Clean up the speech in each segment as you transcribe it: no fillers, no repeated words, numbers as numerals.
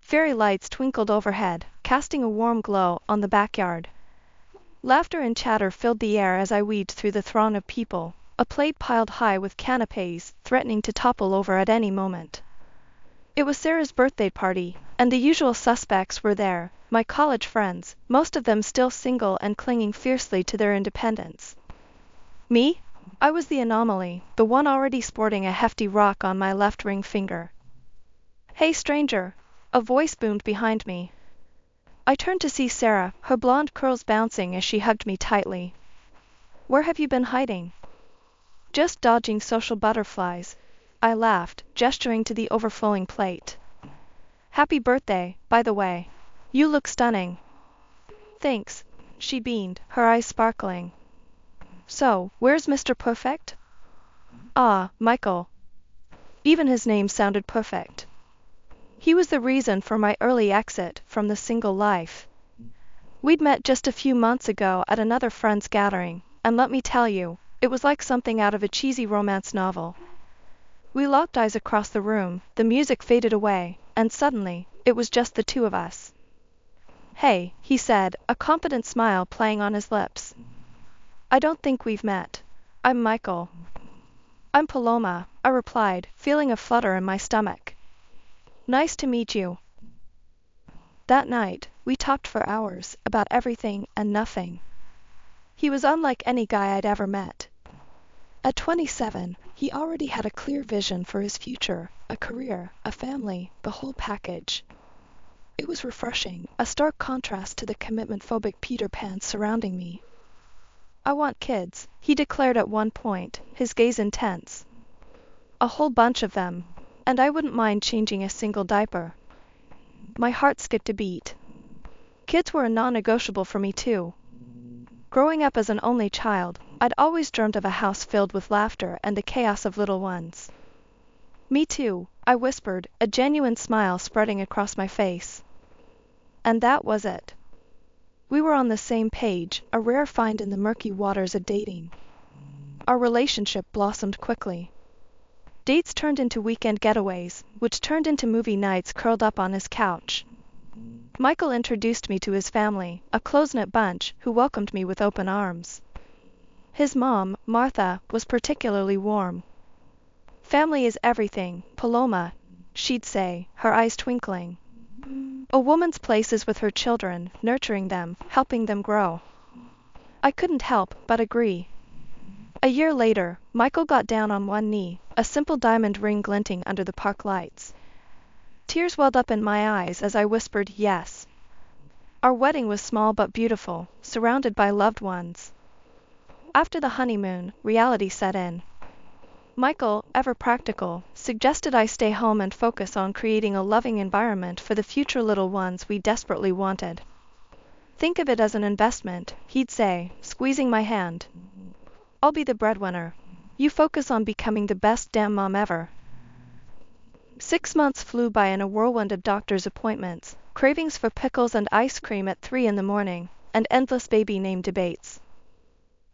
Fairy lights twinkled overhead, casting a warm glow on the backyard. Laughter and chatter filled the air as I weaved through the throng of people, a plate piled high with canapes threatening to topple over at any moment. It was Sarah's birthday party, and the usual suspects were there, my college friends, most of them still single and clinging fiercely to their independence. Me? I was the anomaly, the one already sporting a hefty rock on my left ring finger. "Hey, stranger!" a voice boomed behind me. I turned to see Sarah, her blonde curls bouncing as she hugged me tightly. "Where have you been hiding?" "Just dodging social butterflies," I laughed, gesturing to the overflowing plate. "Happy birthday, by the way. You look stunning." "Thanks," she beamed, her eyes sparkling. "So, where's Mr. Perfect?" "Ah, Michael." Even his name sounded perfect. He was the reason for my early exit from the single life. We'd met just a few months ago at another friend's gathering, and let me tell you, it was like something out of a cheesy romance novel. We locked eyes across the room, the music faded away, and suddenly, it was just the two of us. "Hey," he said, a confident smile playing on his lips. "I don't think we've met. I'm Michael." "I'm Paloma," I replied, feeling a flutter in my stomach. "Nice to meet you." That night, we talked for hours, about everything and nothing. He was unlike any guy I'd ever met. At 27, he already had a clear vision for his future, a career, a family, the whole package. It was refreshing, a stark contrast to the commitment-phobic Peter Pan surrounding me. "I want kids," he declared at one point, his gaze intense. "A whole bunch of them. And I wouldn't mind changing a single diaper." My heart skipped a beat. Kids were a non-negotiable for me too. Growing up as an only child, I'd always dreamt of a house filled with laughter and the chaos of little ones. "Me too," I whispered, a genuine smile spreading across my face. And that was it. We were on the same page, a rare find in the murky waters of dating. Our relationship blossomed quickly. Dates turned into weekend getaways, which turned into movie nights curled up on his couch. Michael introduced me to his family, a close-knit bunch who welcomed me with open arms. His mom, Martha, was particularly warm. "Family is everything, Paloma," she'd say, her eyes twinkling. "A woman's place is with her children, nurturing them, helping them grow." I couldn't help but agree. A year later, Michael got down on one knee, a simple diamond ring glinting under the park lights. Tears welled up in my eyes as I whispered yes. Our wedding was small but beautiful, surrounded by loved ones. After the honeymoon, reality set in. Michael, ever practical, suggested I stay home and focus on creating a loving environment for the future little ones we desperately wanted. "Think of it as an investment," he'd say, squeezing my hand. "I'll be the breadwinner. You focus on becoming the best damn mom ever." 6 months flew by in a whirlwind of doctor's appointments, cravings for pickles and ice cream at 3 in the morning, and endless baby name debates.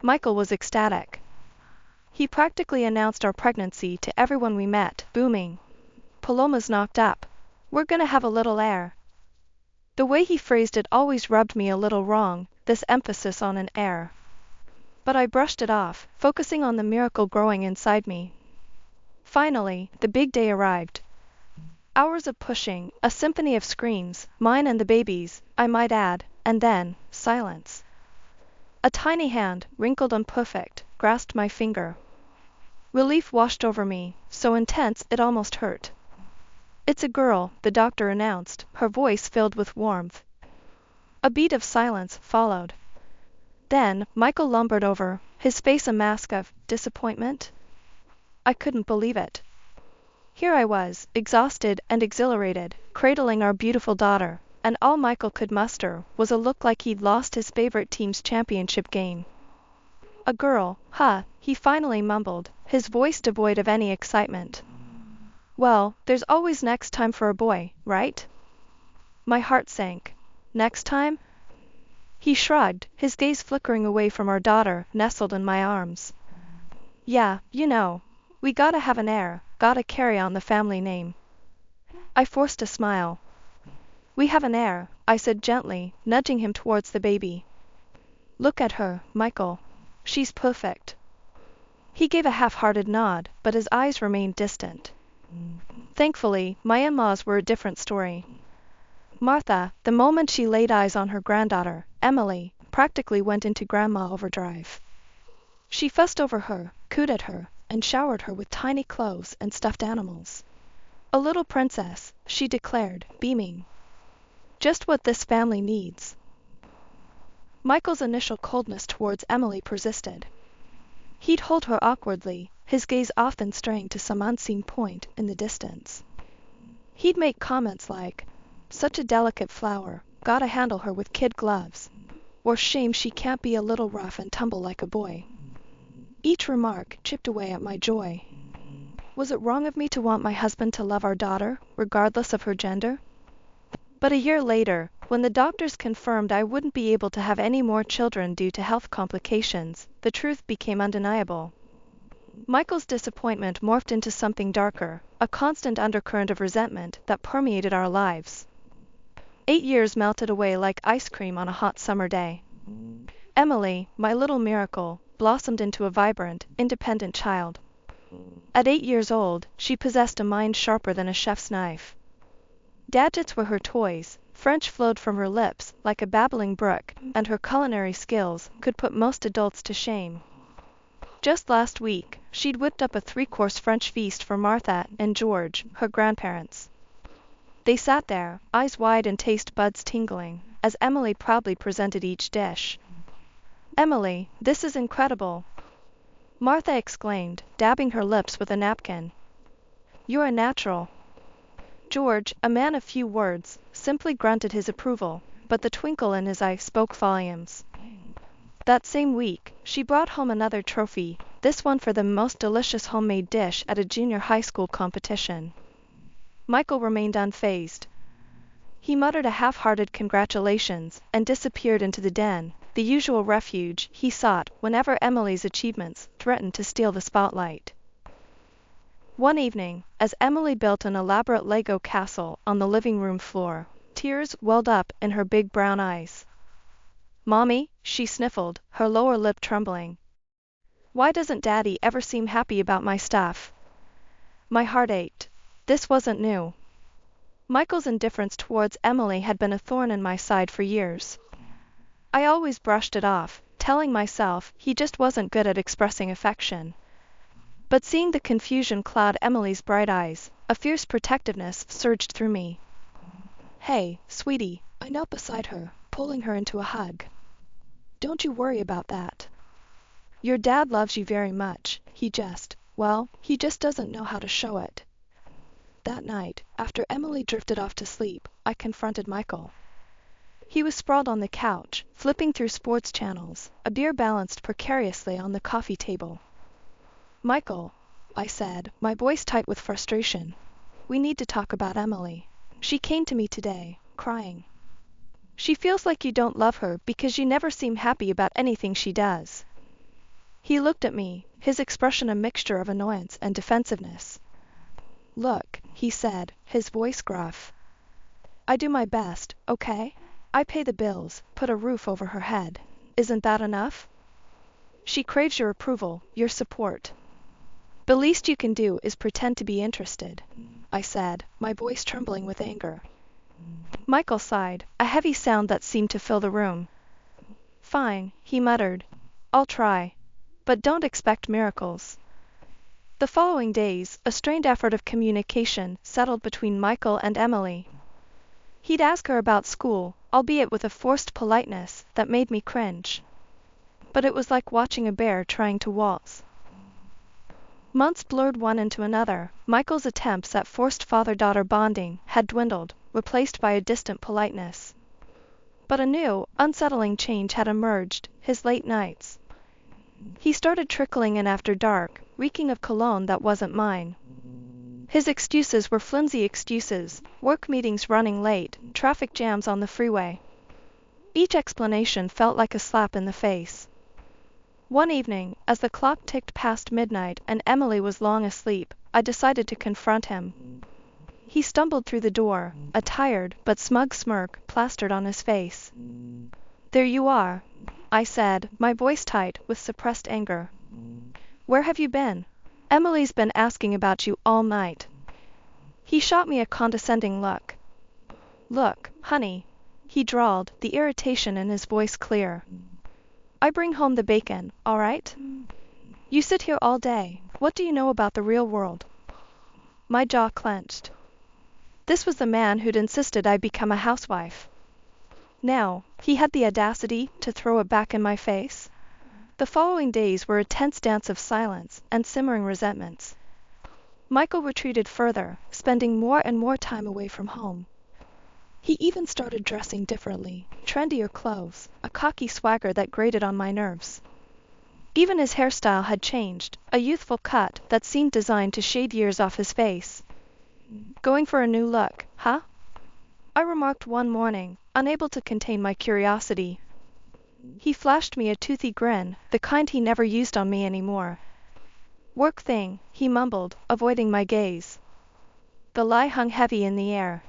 Michael was ecstatic. He practically announced our pregnancy to everyone we met, booming. "Paloma's knocked up. We're gonna have a little heir." The way he phrased it always rubbed me a little wrong, this emphasis on an heir. But I brushed it off, focusing on the miracle growing inside me. Finally, the big day arrived. Hours of pushing, a symphony of screams, mine and the baby's, I might add, and then, silence. A tiny hand, wrinkled and perfect, grasped my finger. Relief washed over me, so intense it almost hurt. "It's a girl," the doctor announced, her voice filled with warmth. A beat of silence followed. Then, Michael lumbered over, his face a mask of disappointment. I couldn't believe it. Here I was, exhausted and exhilarated, cradling our beautiful daughter, and all Michael could muster was a look like he'd lost his favorite team's championship game. "A girl, huh?" he finally mumbled, his voice devoid of any excitement. "Well, there's always next time for a boy, right?" My heart sank. Next time? He shrugged, his gaze flickering away from our daughter, nestled in my arms. "Yeah, you know. We gotta have an heir, gotta carry on the family name." I forced a smile. We have an heir, I said gently, nudging him towards the baby. Look at her, Michael. She's perfect. He gave a half-hearted nod, but his eyes remained distant. Thankfully, my in-laws were a different story. Martha, the moment she laid eyes on her granddaughter, Emily, practically went into grandma overdrive. She fussed over her, cooed at her, and showered her with tiny clothes and stuffed animals. A little princess, she declared, beaming. Just what this family needs. Michael's initial coldness towards Emily persisted. He'd hold her awkwardly, his gaze often straying to some unseen point in the distance. He'd make comments like, "Such a delicate flower, gotta handle her with kid gloves," or "Shame she can't be a little rough and tumble like a boy." Each remark chipped away at my joy. Was it wrong of me to want my husband to love our daughter, regardless of her gender? But a year later, when the doctors confirmed I wouldn't be able to have any more children due to health complications, the truth became undeniable. Michael's disappointment morphed into something darker, a constant undercurrent of resentment that permeated our lives. 8 years melted away like ice cream on a hot summer day. Emily, my little miracle, blossomed into a vibrant, independent child. At 8 years old, she possessed a mind sharper than a chef's knife. Gadgets were her toys, French flowed from her lips like a babbling brook, and her culinary skills could put most adults to shame. Just last week, she'd whipped up a 3-course French feast for Martha and George, her grandparents. They sat there, eyes wide and taste buds tingling, as Emily proudly presented each dish. "Emily, this is incredible!" Martha exclaimed, dabbing her lips with a napkin. "You're a natural." George, a man of few words, simply grunted his approval, but the twinkle in his eye spoke volumes. That same week, she brought home another trophy, this one for the most delicious homemade dish at a junior high school competition. Michael remained unfazed. He muttered a half-hearted congratulations and disappeared into the den, the usual refuge he sought whenever Emily's achievements threatened to steal the spotlight. One evening, as Emily built an elaborate Lego castle on the living room floor, tears welled up in her big brown eyes. "Mommy," she sniffled, her lower lip trembling. "Why doesn't Daddy ever seem happy about my stuff?" My heart ached. This wasn't new. Michael's indifference towards Emily had been a thorn in my side for years. I always brushed it off, telling myself he just wasn't good at expressing affection. But seeing the confusion cloud Emily's bright eyes, a fierce protectiveness surged through me. "Hey, sweetie," I knelt beside her, pulling her into a hug. "Don't you worry about that. Your dad loves you very much, he just doesn't know how to show it." That night, after Emily drifted off to sleep, I confronted Michael. He was sprawled on the couch, flipping through sports channels, a beer balanced precariously on the coffee table. "Michael," I said, my voice tight with frustration, "we need to talk about Emily. She came to me today, crying. She feels like you don't love her because you never seem happy about anything she does." He looked at me, his expression a mixture of annoyance and defensiveness. "Look," he said, his voice gruff. "I do my best, okay? I pay the bills, put a roof over her head. Isn't that enough? She craves your approval, your support. The least you can do is pretend to be interested," I said, my voice trembling with anger. Michael sighed, a heavy sound that seemed to fill the room. "Fine," he muttered. "I'll try. But don't expect miracles." The following days, a strained effort of communication settled between Michael and Emily. He'd ask her about school, albeit with a forced politeness that made me cringe. But it was like watching a bear trying to waltz. Months blurred one into another. Michael's attempts at forced father-daughter bonding had dwindled, replaced by a distant politeness. But a new, unsettling change had emerged, his late nights. He started trickling in after dark, reeking of cologne that wasn't mine. His excuses were flimsy excuses, work meetings running late, traffic jams on the freeway. Each explanation felt like a slap in the face. One evening, as the clock ticked past midnight and Emily was long asleep, I decided to confront him. He stumbled through the door, a tired but smug smirk plastered on his face. "There you are," I said, my voice tight with suppressed anger. "Where have you been? Emily's been asking about you all night." He shot me a condescending look. "Look, honey," he drawled, the irritation in his voice clear. "I bring home the bacon, all right? You sit here all day. What do you know about the real world?" My jaw clenched. This was the man who'd insisted I become a housewife. Now, he had the audacity to throw it back in my face. The following days were a tense dance of silence and simmering resentments. Michael retreated further, spending more and more time away from home. He even started dressing differently, trendier clothes, a cocky swagger that grated on my nerves. Even his hairstyle had changed, a youthful cut that seemed designed to shade years off his face. "Going for a new look, huh?" I remarked one morning, unable to contain my curiosity. He flashed me a toothy grin, the kind he never used on me anymore. "Work thing," he mumbled, avoiding my gaze. The lie hung heavy in the air.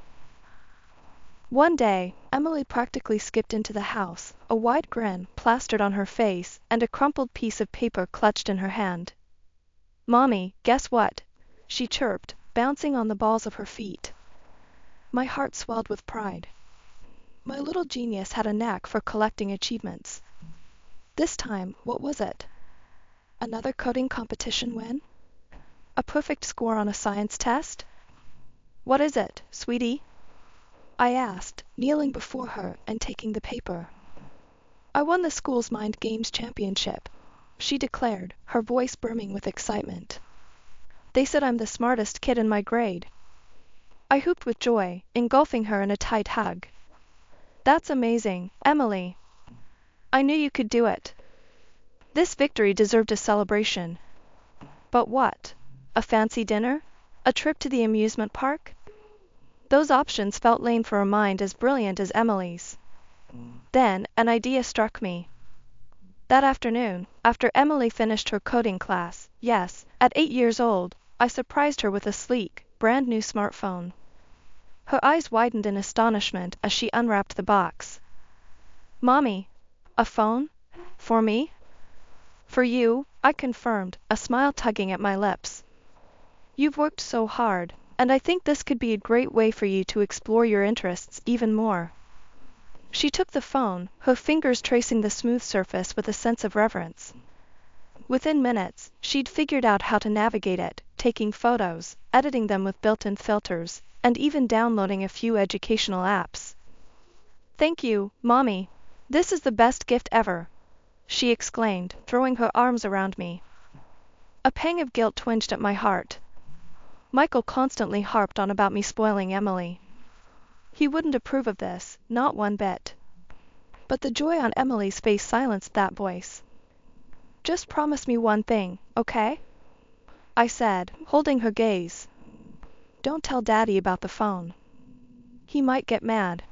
One day, Emily practically skipped into the house, a wide grin plastered on her face and a crumpled piece of paper clutched in her hand. "Mommy, guess what?" she chirped, bouncing on the balls of her feet. My heart swelled with pride. My little genius had a knack for collecting achievements. This time, what was it? Another coding competition win? A perfect score on a science test? "What is it, sweetie?" I asked, kneeling before her and taking the paper. "I won the school's Mind Games championship," she declared, her voice brimming with excitement. "They said I'm the smartest kid in my grade." I whooped with joy, engulfing her in a tight hug. "That's amazing, Emily. I knew you could do it." This victory deserved a celebration. But what? A fancy dinner? A trip to the amusement park? Those options felt lame for a mind as brilliant as Emily's. Then, an idea struck me. That afternoon, after Emily finished her coding class, yes, at 8 years old, I surprised her with a sleek, brand new smartphone. Her eyes widened in astonishment as she unwrapped the box. "Mommy, a phone? For me?" "For you," I confirmed, a smile tugging at my lips. "You've worked so hard, and I think this could be a great way for you to explore your interests even more." She took the phone, her fingers tracing the smooth surface with a sense of reverence. Within minutes, she'd figured out how to navigate it, taking photos, editing them with built-in filters, and even downloading a few educational apps. "Thank you, Mommy. This is the best gift ever," she exclaimed, throwing her arms around me. A pang of guilt twinged at my heart. Michael constantly harped on about me spoiling Emily. He wouldn't approve of this, not one bit. But the joy on Emily's face silenced that voice. "Just promise me one thing, okay?" I said, holding her gaze. "Don't tell Daddy about the phone. He might get mad."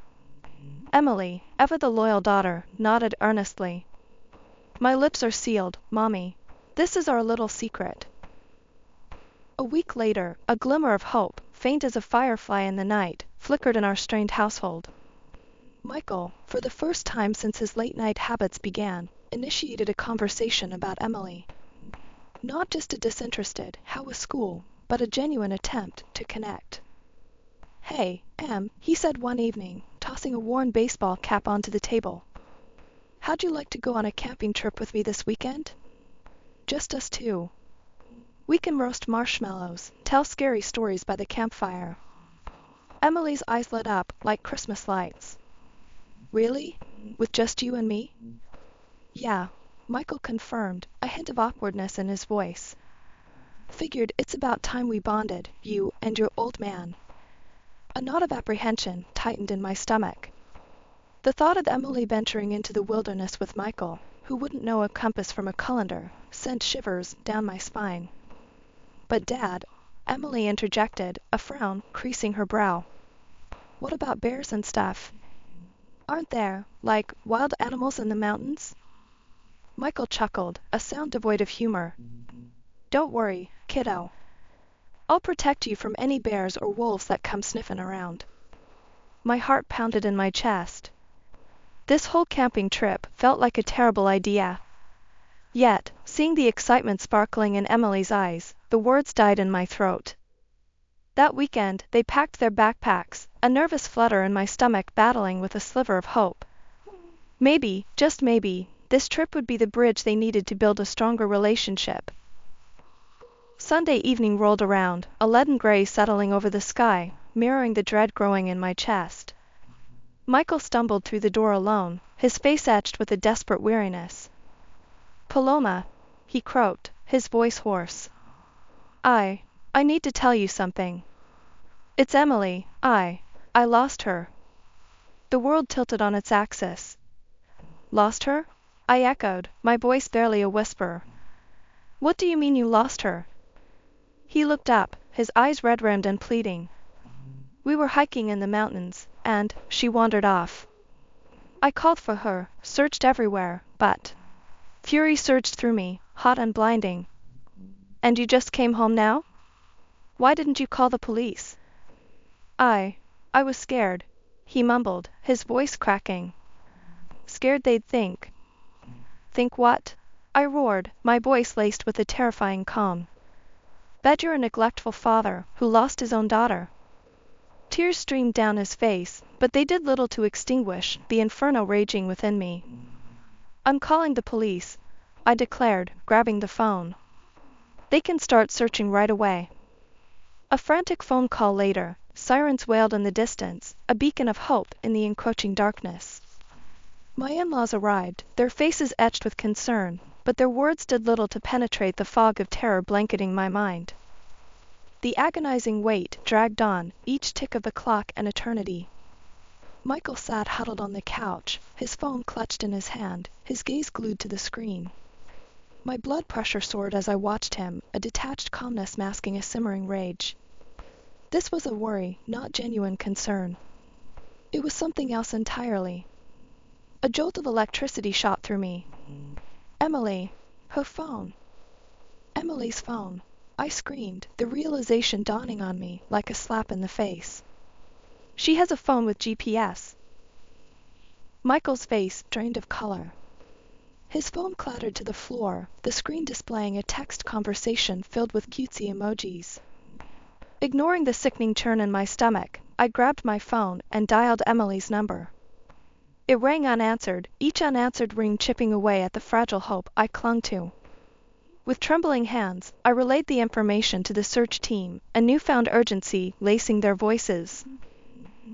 Emily, ever the loyal daughter, nodded earnestly. "My lips are sealed, Mommy. This is our little secret." A week later, a glimmer of hope, faint as a firefly in the night, flickered in our strained household. Michael, for the first time since his late-night habits began, initiated a conversation about Emily. Not just a disinterested, "How was school?" but a genuine attempt to connect. "Hey, Em," he said one evening, tossing a worn baseball cap onto the table. "How'd you like to go on a camping trip with me this weekend? Just us two. We can roast marshmallows, tell scary stories by the campfire." Emily's eyes lit up like Christmas lights. "Really? With just you and me?" "Yeah," Michael confirmed, a hint of awkwardness in his voice. "Figured it's about time we bonded, you and your old man." A knot of apprehension tightened in my stomach. The thought of Emily venturing into the wilderness with Michael, who wouldn't know a compass from a colander, sent shivers down my spine. "But Dad," Emily interjected, a frown creasing her brow. "What about bears and stuff? Aren't there, like, wild animals in the mountains?" Michael chuckled, a sound devoid of humor. "Don't worry, kiddo. I'll protect you from any bears or wolves that come sniffing around. My heart pounded in my chest. This whole camping trip felt like a terrible idea. Yet, seeing the excitement sparkling in Emily's eyes, the words died in my throat. That weekend, they packed their backpacks, a nervous flutter in my stomach battling with a sliver of hope. Maybe, just maybe, this trip would be the bridge they needed to build a stronger relationship. Sunday evening rolled around, a leaden gray settling over the sky, mirroring the dread growing in my chest. Michael stumbled through the door alone, his face etched with a desperate weariness. "Paloma," he croaked, his voice hoarse. I need to tell you something. It's Emily. I lost her." The world tilted on its axis. "Lost her?" I echoed, my voice barely a whisper. "What do you mean you lost her?" He looked up, his eyes red-rimmed and pleading. "We were hiking in the mountains, and she wandered off. I called for her, searched everywhere, but..." Fury surged through me, hot and blinding. "And you just came home now? Why didn't you call the police?" I was scared," he mumbled, his voice cracking. "Scared they'd think..." "Think what?" I roared, my voice laced with a terrifying calm. "Bet you're a neglectful father who lost his own daughter." Tears streamed down his face, but they did little to extinguish the inferno raging within me. "I'm calling the police," I declared, grabbing the phone. "They can start searching right away." A frantic phone call later, sirens wailed in the distance, a beacon of hope in the encroaching darkness. My in-laws arrived, their faces etched with concern, but their words did little to penetrate the fog of terror blanketing my mind. The agonizing wait dragged on, each tick of the clock an eternity. Michael sat huddled on the couch, his phone clutched in his hand, his gaze glued to the screen. My blood pressure soared as I watched him, a detached calmness masking a simmering rage. This was a worry, not genuine concern. It was something else entirely. A jolt of electricity shot through me. Emily! Her phone! Emily's phone! I screamed, the realization dawning on me like a slap in the face. She has a phone with GPS. Michael's face drained of color. His phone clattered to the floor, the screen displaying a text conversation filled with cutesy emojis. Ignoring the sickening churn in my stomach, I grabbed my phone and dialed Emily's number. It rang unanswered, each unanswered ring chipping away at the fragile hope I clung to. With trembling hands, I relayed the information to the search team, a newfound urgency lacing their voices.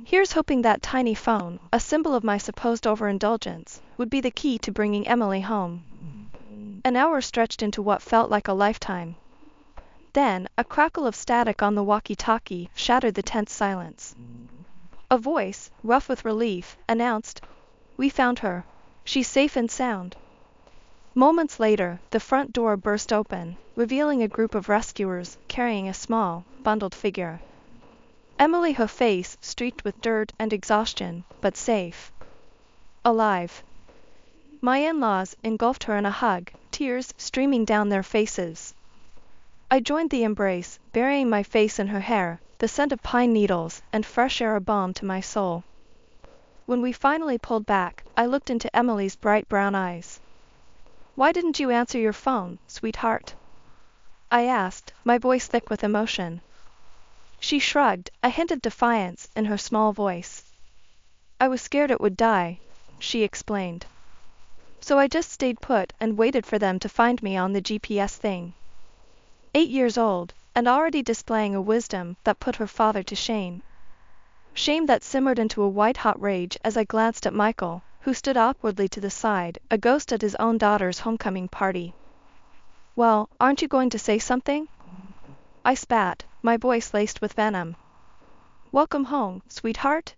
Here's hoping that tiny phone, a symbol of my supposed overindulgence, would be the key to bringing Emily home. An hour stretched into what felt like a lifetime. Then, a crackle of static on the walkie-talkie shattered the tense silence. A voice, rough with relief, announced, "We found her. She's safe and sound." Moments later, the front door burst open, revealing a group of rescuers carrying a small, bundled figure. Emily, her face streaked with dirt and exhaustion, but safe. Alive. My in-laws engulfed her in a hug, tears streaming down their faces. I joined the embrace, burying my face in her hair, the scent of pine needles and fresh air a balm to my soul. When we finally pulled back, I looked into Emily's bright brown eyes. "Why didn't you answer your phone, sweetheart?" I asked, my voice thick with emotion. She shrugged, a hint of defiance in her small voice. "I was scared it would die," she explained. "So I just stayed put and waited for them to find me on the GPS thing." 8 years old, and already displaying a wisdom that put her father to shame. Shame that simmered into a white-hot rage as I glanced at Michael, who stood awkwardly to the side, a ghost at his own daughter's homecoming party. "Well, aren't you going to say something?" I spat, my voice laced with venom. "Welcome home, sweetheart?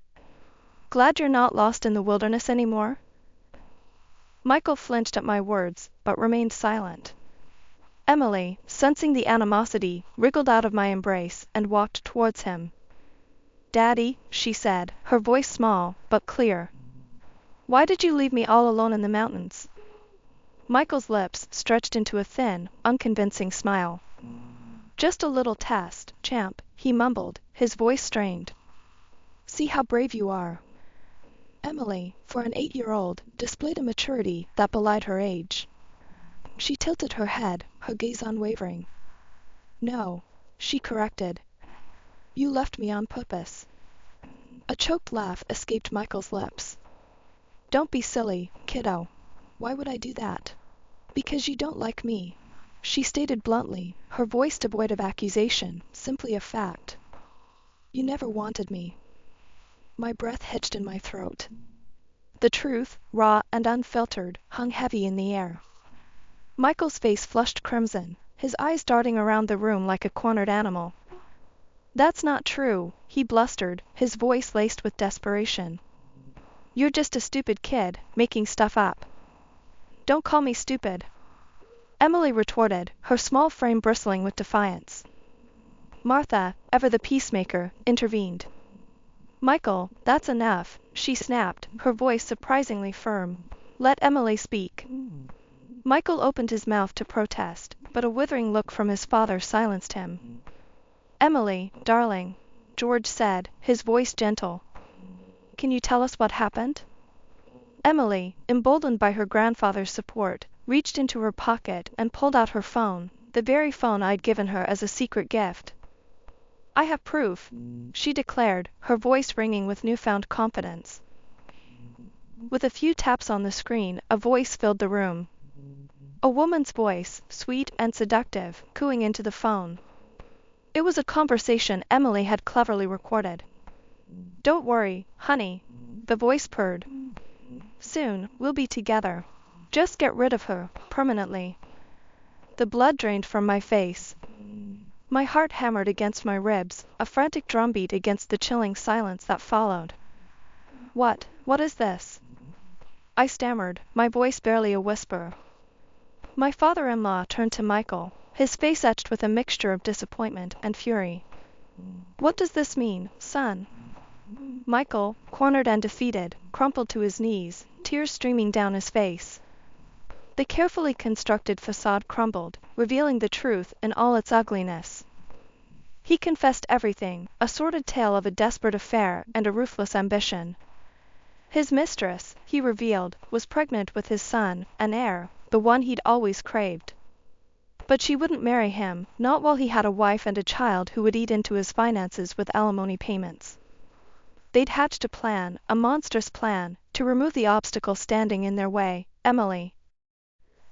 Glad you're not lost in the wilderness anymore?" Michael flinched at my words, but remained silent. Emily, sensing the animosity, wriggled out of my embrace and walked towards him. "Daddy," she said, her voice small, but clear. "Why did you leave me all alone in the mountains?" Michael's lips stretched into a thin, unconvincing smile. Just a little test, champ, he mumbled, his voice strained. See how brave you are. Emily, for an 8-year-old, displayed a maturity that belied her age. She tilted her head, her gaze unwavering. No, she corrected. You left me on purpose. A choked laugh escaped Michael's lips. Don't be silly, kiddo. Why would I do that? Because you don't like me, she stated bluntly, her voice devoid of accusation, simply a fact. You never wanted me. My breath hitched in my throat. The truth, raw and unfiltered, hung heavy in the air. Michael's face flushed crimson, his eyes darting around the room like a cornered animal. That's not true, he blustered, his voice laced with desperation. You're just a stupid kid, making stuff up. Don't call me stupid, Emily retorted, her small frame bristling with defiance. Martha, ever the peacemaker, intervened. Michael, that's enough, she snapped, her voice surprisingly firm. Let Emily speak. Michael opened his mouth to protest, but a withering look from his father silenced him. Emily, darling, George said, his voice gentle. Can you tell us what happened? Emily, emboldened by her grandfather's support, reached into her pocket and pulled out her phone, the very phone I'd given her as a secret gift. I have proof, she declared, her voice ringing with newfound confidence. With a few taps on the screen, a voice filled the room. A woman's voice, sweet and seductive, cooing into the phone. It was a conversation Emily had cleverly recorded. Don't worry, honey, the voice purred. Soon, we'll be together. Just get rid of her, permanently. The blood drained from my face. My heart hammered against my ribs, a frantic drumbeat against the chilling silence that followed. What is this? I stammered, my voice barely a whisper. My father-in-law turned to Michael, his face etched with a mixture of disappointment and fury. What does this mean, son? Michael, cornered and defeated, crumpled to his knees, tears streaming down his face. The carefully constructed facade crumbled, revealing the truth in all its ugliness. He confessed everything, a sordid tale of a desperate affair and a ruthless ambition. His mistress, he revealed, was pregnant with his son, an heir, the one he'd always craved. But she wouldn't marry him, not while he had a wife and a child who would eat into his finances with alimony payments. They'd hatched a plan, a monstrous plan, to remove the obstacle standing in their way, Emily.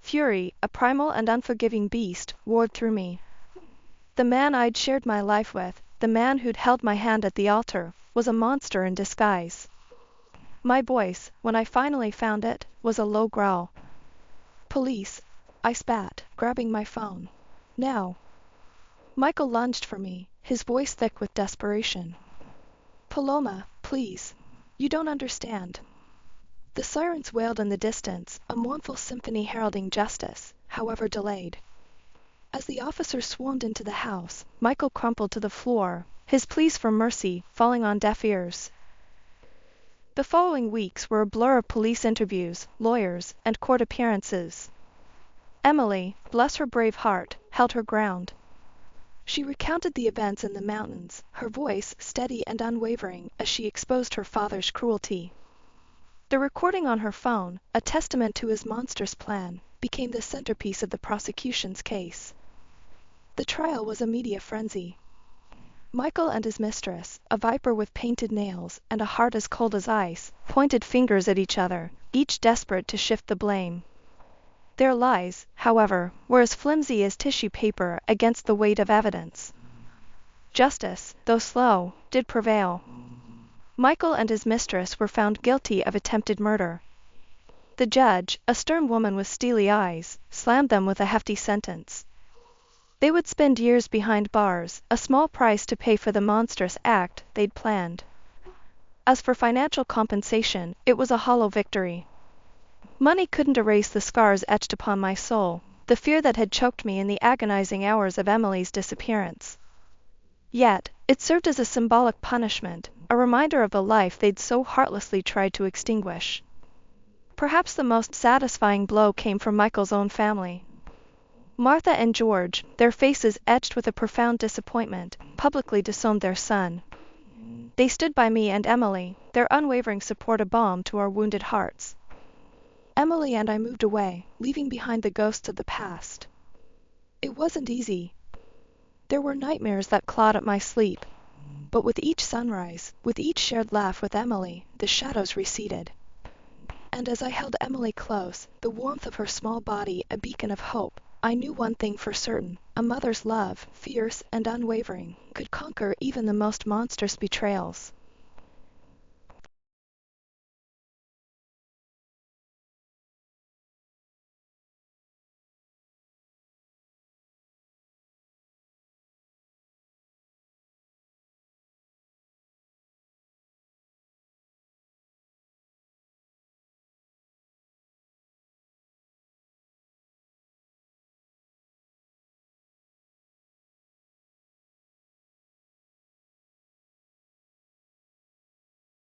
Fury, a primal and unforgiving beast, roared through me. The man I'd shared my life with, the man who'd held my hand at the altar, was a monster in disguise. My voice, when I finally found it, was a low growl. Police, I spat, grabbing my phone. Now. Michael lunged for me, his voice thick with desperation. Paloma, please. You don't understand. The sirens wailed in the distance, a mournful symphony heralding justice, however delayed. As the officers swarmed into the house, Michael crumpled to the floor, his pleas for mercy falling on deaf ears. The following weeks were a blur of police interviews, lawyers, and court appearances. Emily, bless her brave heart, held her ground. She recounted the events in the mountains, her voice steady and unwavering as she exposed her father's cruelty. The recording on her phone, a testament to his monstrous plan, became the centerpiece of the prosecution's case. The trial was a media frenzy. Michael and his mistress, a viper with painted nails and a heart as cold as ice, pointed fingers at each other, each desperate to shift the blame. Their lies, however, were as flimsy as tissue paper against the weight of evidence. Justice, though slow, did prevail. Michael and his mistress were found guilty of attempted murder. The judge, a stern woman with steely eyes, slammed them with a hefty sentence. They would spend years behind bars, a small price to pay for the monstrous act they'd planned. As for financial compensation, it was a hollow victory. Money couldn't erase the scars etched upon my soul, the fear that had choked me in the agonizing hours of Emily's disappearance. Yet, it served as a symbolic punishment, a reminder of the life they'd so heartlessly tried to extinguish. Perhaps the most satisfying blow came from Michael's own family. Martha and George, their faces etched with a profound disappointment, publicly disowned their son. They stood by me and Emily, their unwavering support a balm to our wounded hearts. Emily and I moved away, leaving behind the ghosts of the past. It wasn't easy. There were nightmares that clawed at my sleep. But with each sunrise, with each shared laugh with Emily, the shadows receded. And as I held Emily close, the warmth of her small body a beacon of hope, I knew one thing for certain: a mother's love, fierce and unwavering, could conquer even the most monstrous betrayals.